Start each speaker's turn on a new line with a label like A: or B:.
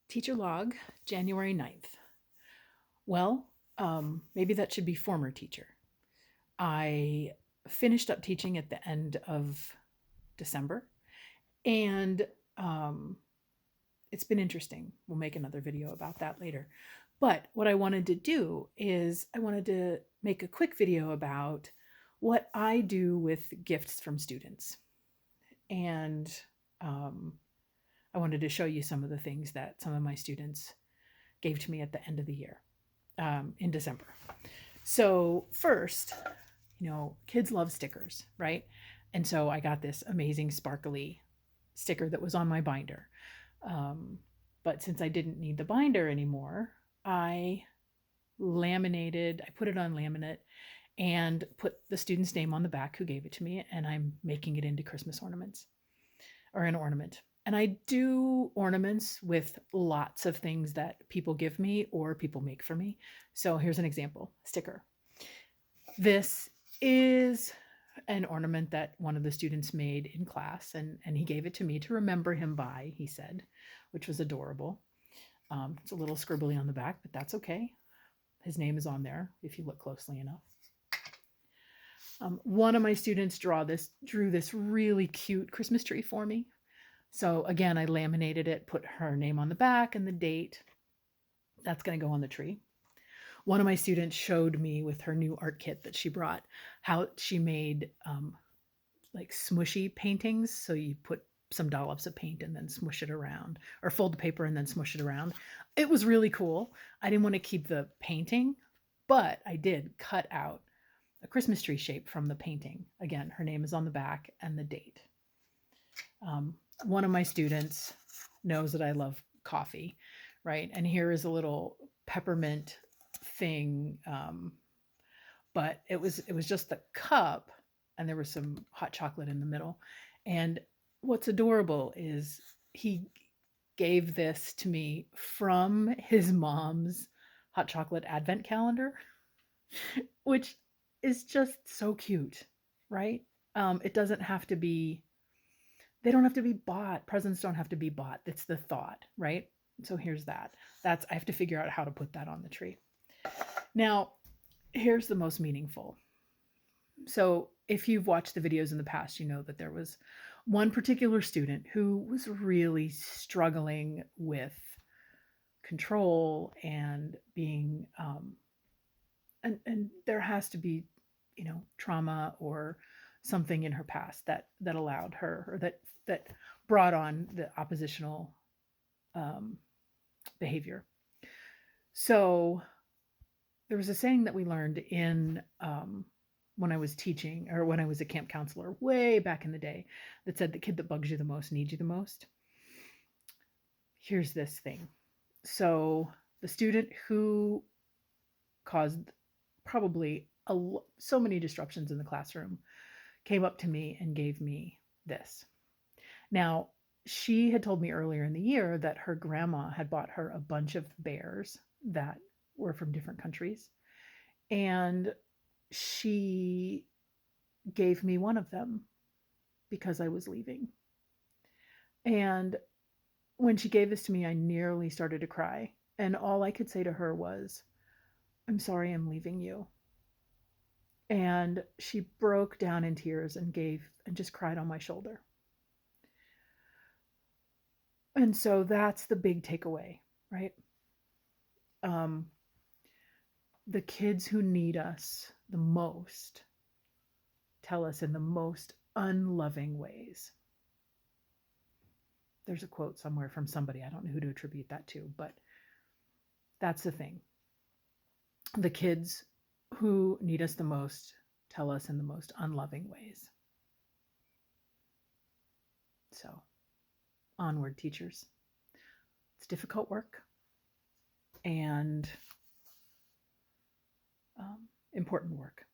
A: Teacher log, January 9th. Well, maybe that should be former teacher. I finished up teaching at the end of December, and um, it's been interesting. We'll make another video about that later. But what I wanted to do is I wanted to make a quick video about what I do with gifts from students. And um, I wanted to show you some of the things that some of my students gave to me at the end of the year in December. So, first, kids love stickers, right? And so I got this amazing sparkly sticker that was on my binder. But since I didn't need the binder anymore, I put it on laminate and put the student's name on the back who gave it to me, and I'm making it into Christmas ornaments or an ornament. And I do ornaments with lots of things that people give me or people make for me. So here's an example sticker. This is an ornament that one of the students made in class, and he gave it to me to remember him by, he said, which was adorable. It's a little scribbly on the back, but that's okay. His name is on there if you look closely enough. One of my students drew this really cute Christmas tree for me. So again, I laminated it, put her name on the back and the date. That's going to go on the tree. One of my students showed me with her new art kit that she brought how she made like smushy paintings. So you put some dollops of paint and then smush it around, or fold the paper and then smush it around. It was really cool. I didn't want to keep the painting, but I did cut out a Christmas tree shape from the painting. Again, her name is on the back and the date. One of my students knows that I love coffee, right? And here is a little peppermint thing, but it was just the cup, and there was some hot chocolate in the middle. And what's adorable is he gave this to me from his mom's hot chocolate advent calendar, which is just so cute, right? It doesn't have to be, they don't have to be bought. Presents don't have to be bought. It's the thought, right? So here's that. I have to figure out how to put that on the tree. Now, here's the most meaningful. So if you've watched the videos in the past, you know that there was one particular student who was really struggling with control and being, and there has to be, trauma or something in her past that allowed her, or that brought on the oppositional behavior. So there was a saying that we learned in when I was teaching, or when I was a camp counselor way back in the day, that said the kid that bugs you the most needs you the most. Here's this thing. So the student who caused probably so many disruptions in the classroom came up to me and gave me this. Now, she had told me earlier in the year that her grandma had bought her a bunch of bears that were from different countries, and she gave me one of them because I was leaving. And when she gave this to me, I nearly started to cry. And all I could say to her was, "I'm sorry I'm leaving you." And she broke down in tears and just cried on my shoulder. And so that's the big takeaway, right? The kids who need us the most tell us in the most unloving ways. There's a quote somewhere from somebody. I don't know who to attribute that to, but that's the thing. The kids who need us the most tell us in the most unloving ways. So, onward, teachers. It's difficult work and important work.